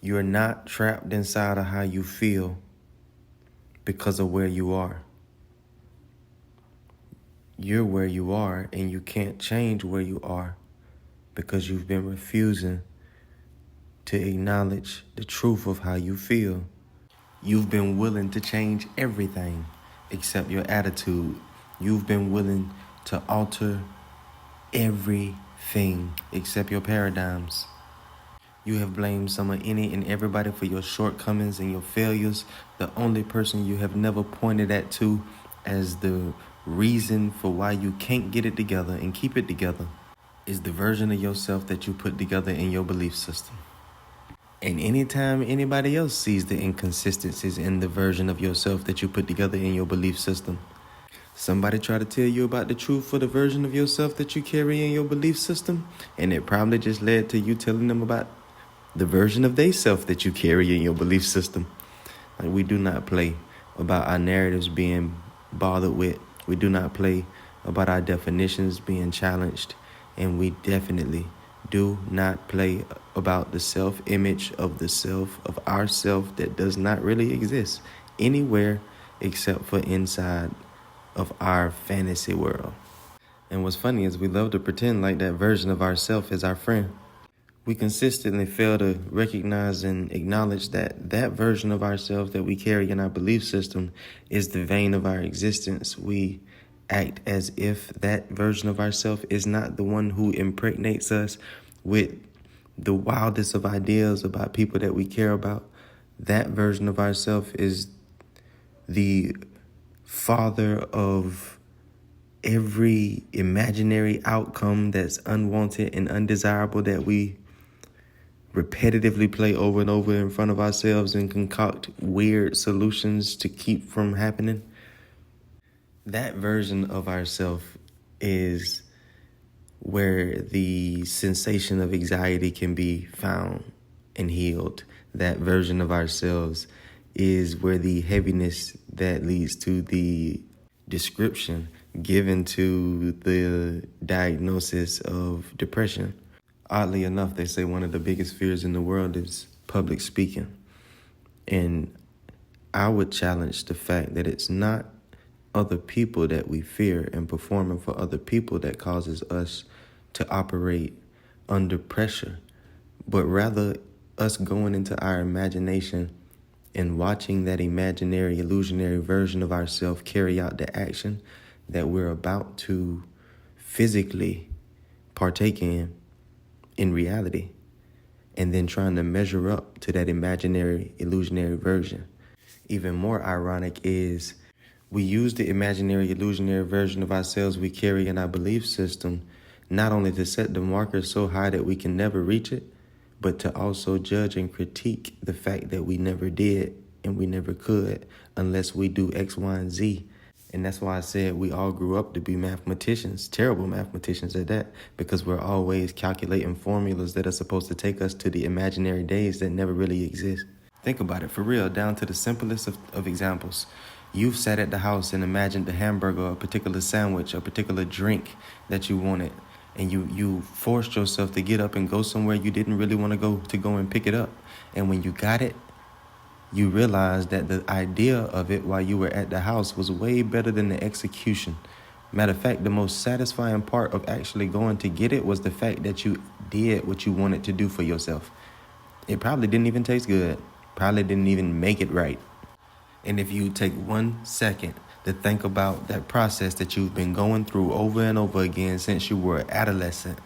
You're not trapped inside of how you feel because of where you are. You're where you are, and you can't change where you are because you've been refusing to acknowledge the truth of how you feel. You've been willing to change everything except your attitude. You've been willing to alter everything except your paradigms. You have blamed some of any and everybody for your shortcomings and your failures. The only person you have never pointed at to as the reason for why you can't get it together and keep it together is the version of yourself that you put together in your belief system. And anytime anybody else sees the inconsistencies in the version of yourself that you put together in your belief system, somebody try to tell you about the truth for the version of yourself that you carry in your belief system, and it probably just led to you telling them about the version of they self that you carry in your belief system. Like, we do not play about our narratives being bothered with. We do not play about our definitions being challenged. And we definitely do not play about the self-image of the self, of ourself that does not really exist anywhere except for inside of our fantasy world. And what's funny is we love to pretend like that version of ourself is our friend. We consistently fail to recognize and acknowledge that that version of ourselves that we carry in our belief system is the vein of our existence. We act as if that version of ourselves is not the one who impregnates us with the wildest of ideas about people that we care about. That version of ourselves is the father of every imaginary outcome that's unwanted and undesirable that we repetitively play over and over in front of ourselves and concoct weird solutions to keep from happening. That version of ourselves is where the sensation of anxiety can be found and healed. That version of ourselves is where the heaviness that leads to the description given to the diagnosis of depression. Oddly enough, they say one of the biggest fears in the world is public speaking. And I would challenge the fact that it's not other people that we fear and performing for other people that causes us to operate under pressure, but rather us going into our imagination and watching that imaginary, illusionary version of ourselves carry out the action that we're about to physically partake in reality, and then trying to measure up to that imaginary, illusionary version. Even more ironic is we use the imaginary, illusionary version of ourselves we carry in our belief system not only to set the marker so high that we can never reach it, but to also judge and critique the fact that we never did and we never could unless we do X, Y, and Z. And that's why I said we all grew up to be mathematicians, terrible mathematicians at that, because we're always calculating formulas that are supposed to take us to the imaginary days that never really exist. Think about it, for real, down to the simplest of examples. You've sat at the house and imagined a hamburger, a particular sandwich, a particular drink that you wanted, and you forced yourself to get up and go somewhere you didn't really want to go and pick it up. And when you got it, you realized that the idea of it while you were at the house was way better than the execution. Matter of fact, the most satisfying part of actually going to get it was the fact that you did what you wanted to do for yourself. It probably didn't even taste good. Probably didn't even make it right. And if you take 1 second to think about that process that you've been going through over and over again since you were an adolescent,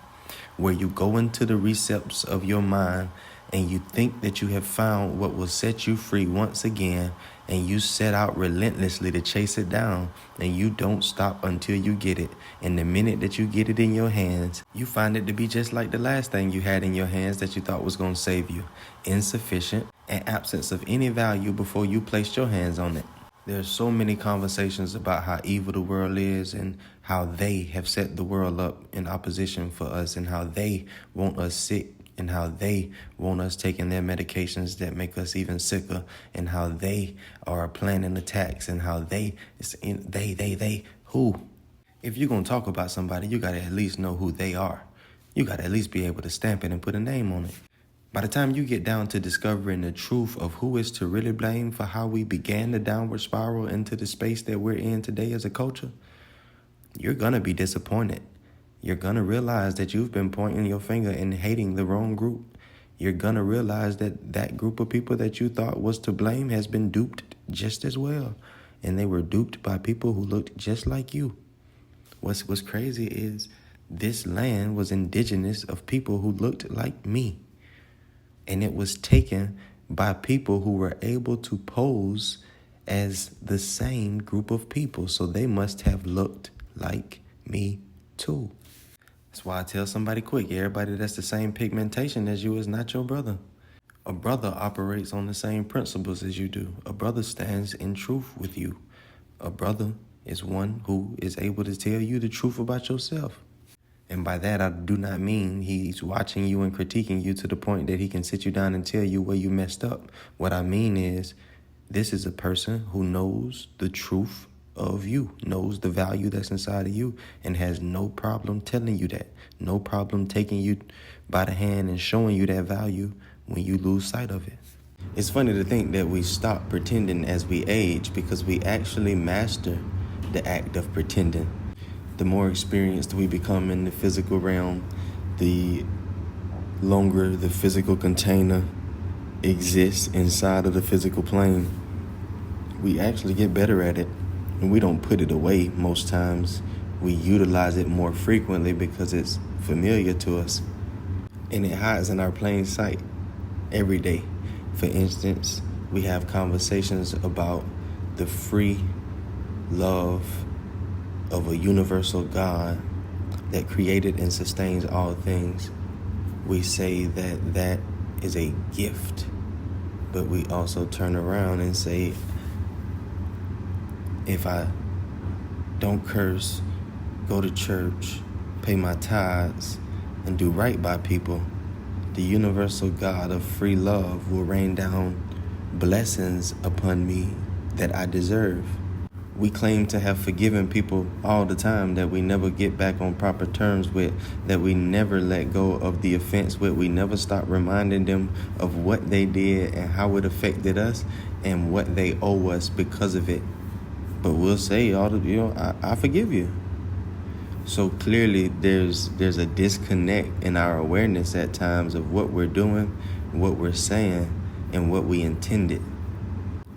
where you go into the recepts of your mind and you think that you have found what will set you free once again, and you set out relentlessly to chase it down, and you don't stop until you get it. And the minute that you get it in your hands, you find it to be just like the last thing you had in your hands that you thought was going to save you. Insufficient and absence of any value before you placed your hands on it. There's so many conversations about how evil the world is and how they have set the world up in opposition for us, and how they want us sick, and how they want us taking their medications that make us even sicker, and how they are planning attacks, and how who? If you're going to talk about somebody, you got to at least know who they are. You got to at least be able to stamp it and put a name on it. By the time you get down to discovering the truth of who is to really blame for how we began the downward spiral into the space that we're in today as a culture, you're going to be disappointed. You're going to realize that you've been pointing your finger and hating the wrong group. You're going to realize that that group of people that you thought was to blame has been duped just as well. And they were duped by people who looked just like you. What's crazy is this land was indigenous of people who looked like me. And it was taken by people who were able to pose as the same group of people. So they must have looked like me too. That's why I tell somebody quick, everybody that's the same pigmentation as you is not your brother. A brother operates on the same principles as you do. A brother stands in truth with you. A brother is one who is able to tell you the truth about yourself. And by that, I do not mean he's watching you and critiquing you to the point that he can sit you down and tell you where you messed up. What I mean is, this is a person who knows the truth of you, knows the value that's inside of you, and has no problem telling you that. No problem taking you by the hand and showing you that value when you lose sight of it. It's funny to think that we stop pretending as we age because we actually master the act of pretending. The more experienced we become in the physical realm, the longer the physical container exists inside of the physical plane. We actually get better at it, and we don't put it away most times. We utilize it more frequently because it's familiar to us, and it hides in our plain sight every day. For instance, we have conversations about the free love of a universal God that created and sustains all things. We say that that is a gift, but we also turn around and say, if I don't curse, go to church, pay my tithes, and do right by people, the universal God of free love will rain down blessings upon me that I deserve. We claim to have forgiven people all the time that we never get back on proper terms with, that we never let go of the offense with. We never stop reminding them of what they did and how it affected us and what they owe us because of it. But we'll say, I forgive you. So clearly there's a disconnect in our awareness at times of what we're doing, what we're saying, and what we intended.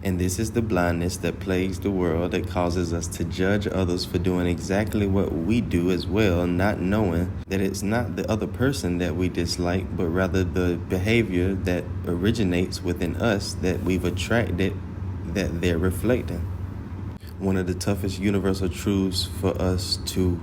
And this is the blindness that plagues the world, that causes us to judge others for doing exactly what we do as well, not knowing that it's not the other person that we dislike, but rather the behavior that originates within us that we've attracted, that they're reflecting. One of the toughest universal truths for us to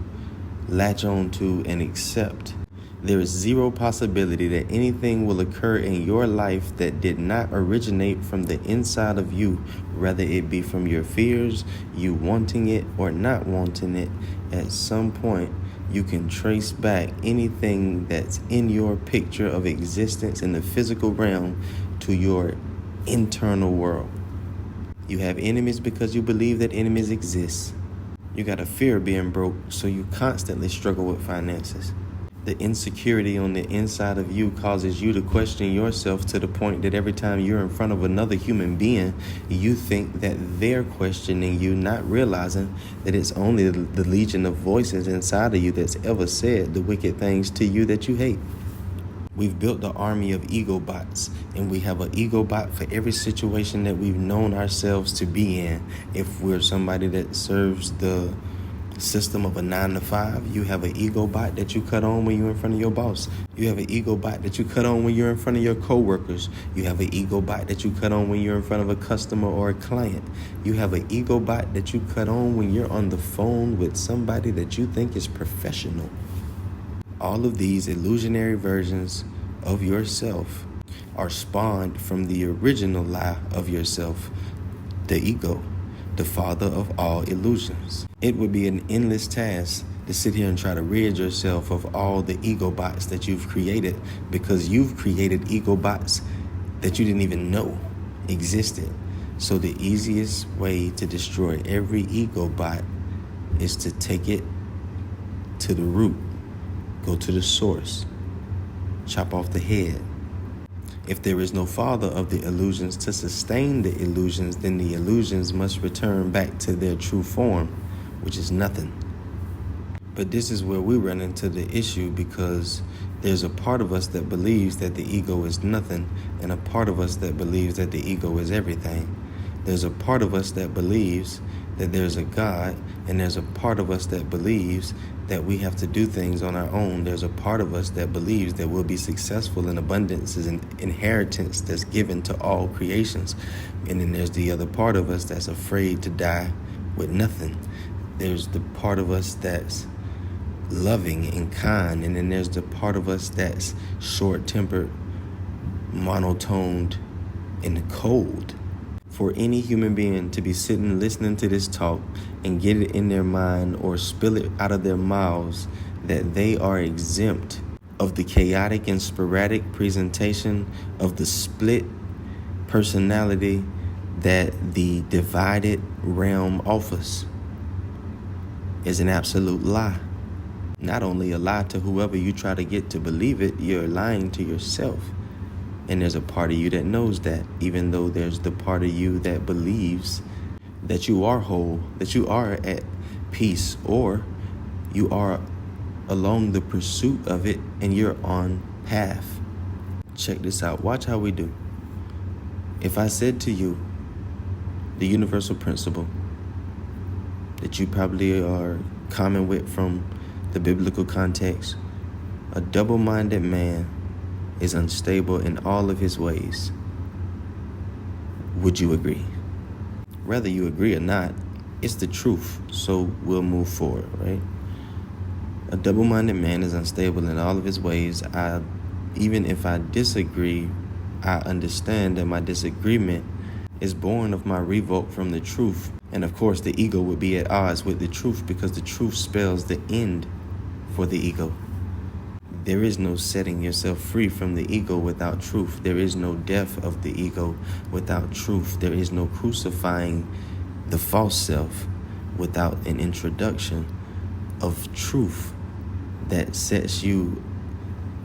latch on to and accept. There is zero possibility that anything will occur in your life that did not originate from the inside of you, whether it be from your fears, you wanting it or not wanting it. At some point, you can trace back anything that's in your picture of existence in the physical realm to your internal world. You have enemies because you believe that enemies exist. You got a fear of being broke, so you constantly struggle with finances. The insecurity on the inside of you causes you to question yourself to the point that every time you're in front of another human being, you think that they're questioning you, not realizing that it's only the legion of voices inside of you that's ever said the wicked things to you that you hate. We've built the army of ego bots, and we have an ego bot for every situation that we've known ourselves to be in. If we're somebody that serves the system of a 9-to-5, you have an ego bot that you cut on when you're in front of your boss. You have an ego bot that you cut on when you're in front of your coworkers. You have an ego bot that you cut on when you're in front of a customer or a client. You have an ego bot that you cut on when you're on the phone with somebody that you think is professional. All of these illusionary versions of yourself are spawned from the original lie of yourself, the ego, the father of all illusions. It would be an endless task to sit here and try to rid yourself of all the ego bots that you've created, because you've created ego bots that you didn't even know existed. So the easiest way to destroy every ego bot is to take it to the root. Go to the source, chop off the head, If there is no father of the illusions to sustain the illusions, then the illusions must return back to their true form, which is nothing. But this is where we run into the issue, because there's a part of us that believes that the ego is nothing, and a part of us that believes that the ego is everything. There's a part of us that believes that there's a God, and there's a part of us that believes that we have to do things on our own. There's a part of us that believes that we'll be successful in abundance as an inheritance that's given to all creations. And then there's the other part of us that's afraid to die with nothing. There's the part of us that's loving and kind, and then there's the part of us that's short-tempered, monotoned, and cold. For any human being to be sitting listening to this talk and get it in their mind or spill it out of their mouths that they are exempt of the chaotic and sporadic presentation of the split personality that the divided realm offers is an absolute lie. Not only a lie to whoever you try to get to believe it, you're lying to yourself. And there's a part of you that knows that, even though there's the part of you that believes that you are whole, that you are at peace, or you are along the pursuit of it and you're on path. Check this out. Watch how we do. If I said to you the universal principle that you probably are common with from the biblical context, a double-minded man is unstable in all of his ways, would you agree? Whether you agree or not, it's the truth, so we'll move forward, right? A double-minded man is unstable in all of his ways. Even if I disagree, I understand that my disagreement is born of my revolt from the truth. And of course, the ego would be at odds with the truth, because the truth spells the end for the ego. There is no setting yourself free from the ego without truth. There is no death of the ego without truth. There is no crucifying the false self without an introduction of truth that sets you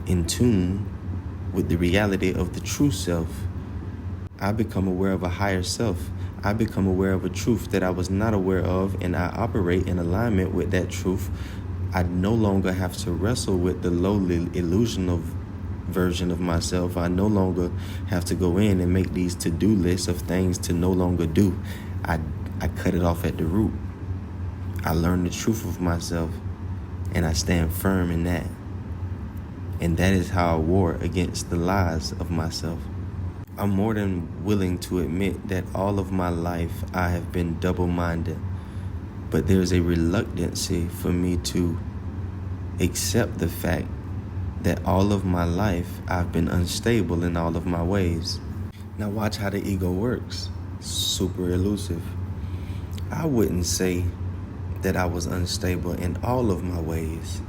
in tune with the reality of the true self. I become aware of a higher self. I become aware of a truth that I was not aware of, and I operate in alignment with that truth. I no longer have to wrestle with the lowly illusional version of myself. I no longer have to go in and make these to-do lists of things to no longer do. I cut it off at the root. I learn the truth of myself, and I stand firm in that. And that is how I war against the lies of myself. I'm more than willing to admit that all of my life I have been double-minded. But there's a reluctancy for me to accept the fact that all of my life I've been unstable in all of my ways. Now watch how the ego works. Super elusive. I wouldn't say that I was unstable in all of my ways.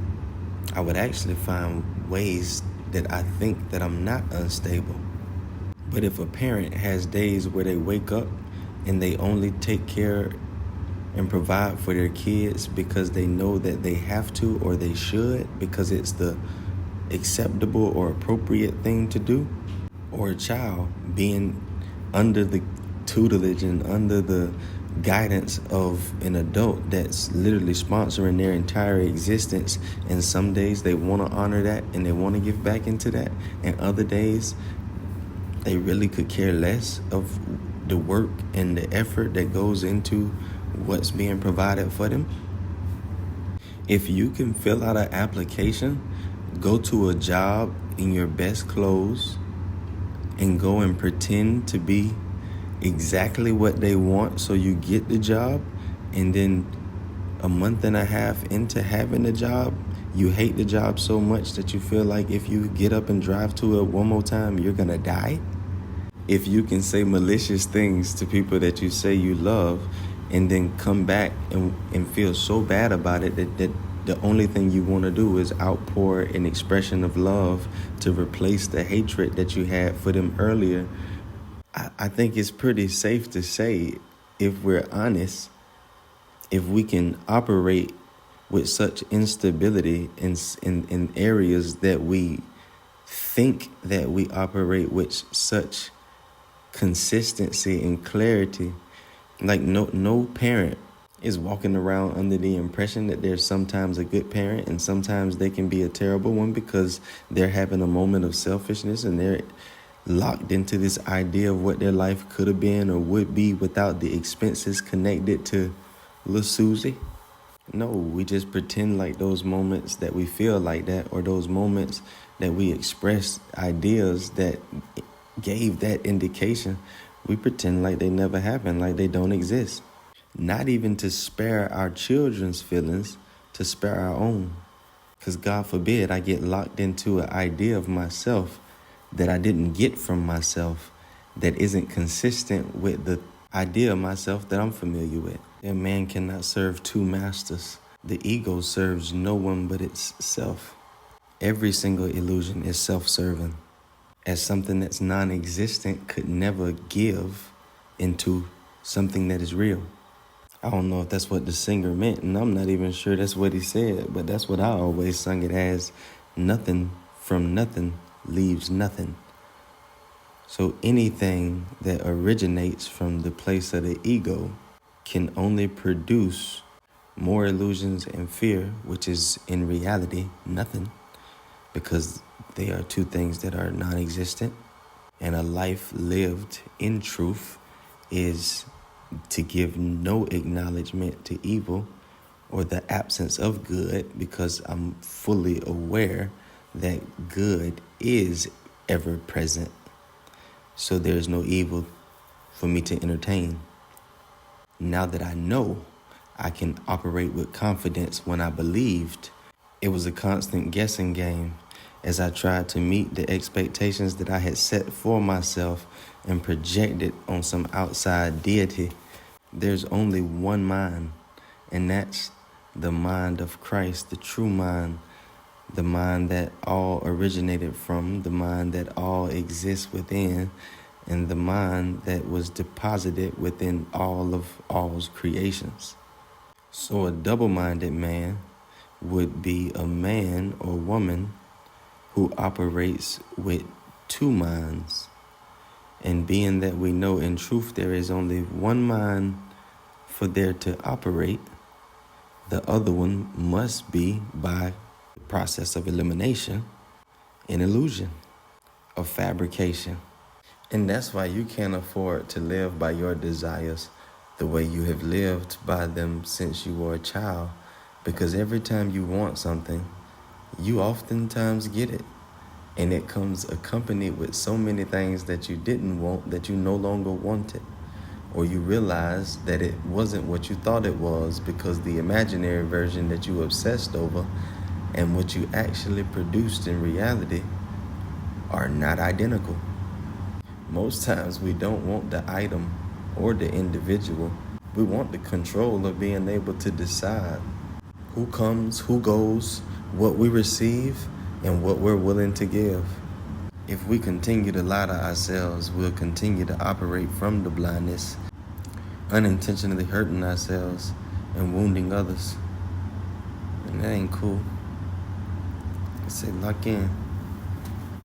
I would actually find ways that I think that I'm not unstable. But if a parent has days where they wake up and they only take care and provide for their kids because they know that they have to, or they should, because it's the acceptable or appropriate thing to do, or a child being under the tutelage and under the guidance of an adult that's literally sponsoring their entire existence, and some days they want to honor that and they want to give back into that, and other days they really could care less of the work and the effort that goes into what's being provided for them. If you can fill out an application, go to a job in your best clothes, and go and pretend to be exactly what they want so you get the job, and then a month and a half into having the job, you hate the job so much that you feel like if you get up and drive to it one more time, you're gonna die. If you can say malicious things to people that you say you love, and then come back and feel so bad about it that the only thing you want to do is outpour an expression of love to replace the hatred that you had for them earlier, I think it's pretty safe to say, if we're honest, if we can operate with such instability in areas that we think that we operate with such consistency and clarity. Like no parent is walking around under the impression that they're sometimes a good parent and sometimes they can be a terrible one because they're having a moment of selfishness and they're locked into this idea of what their life could have been or would be without the expenses connected to Lil Susie. No, we just pretend like those moments that we feel like that, or those moments that we express ideas that gave that indication, we pretend like they never happened, like they don't exist. Not even to spare our children's feelings, to spare our own. Because God forbid I get locked into an idea of myself that I didn't get from myself, that isn't consistent with the idea of myself that I'm familiar with. A man cannot serve two masters. The ego serves no one but itself. Every single illusion is self-serving, as something that's non-existent could never give into something that is real. I don't know if that's what the singer meant, and I'm not even sure that's what he said, but that's what I always sung it as. Nothing from nothing leaves nothing. So anything that originates from the place of the ego can only produce more illusions and fear, which is in reality nothing, because they are two things that are non-existent. And a life lived in truth is to give no acknowledgement to evil or the absence of good, because I'm fully aware that good is ever present. So there's no evil for me to entertain. Now that I know, I can operate with confidence when I believed. It was a constant guessing game as I tried to meet the expectations that I had set for myself and projected on some outside deity. There's only one mind, and that's the mind of Christ, the true mind, the mind that all originated from, the mind that all exists within, and the mind that was deposited within all of all's creations. So a double-minded man would be a man or woman who operates with two minds. And being that we know in truth there is only one mind for there to operate, the other one must be, by the process of elimination, an illusion, a fabrication. And that's why you can't afford to live by your desires the way you have lived by them since you were a child. Because every time you want something, you oftentimes get it. And it comes accompanied with so many things that you didn't want that you no longer wanted. Or you realize that it wasn't what you thought it was, because the imaginary version that you obsessed over and what you actually produced in reality are not identical. Most times we don't want the item or the individual. We want the control of being able to decide who comes, who goes, what we receive, and what we're willing to give. If we continue to lie to ourselves, we'll continue to operate from the blindness, unintentionally hurting ourselves and wounding others. And that ain't cool. I say lock in.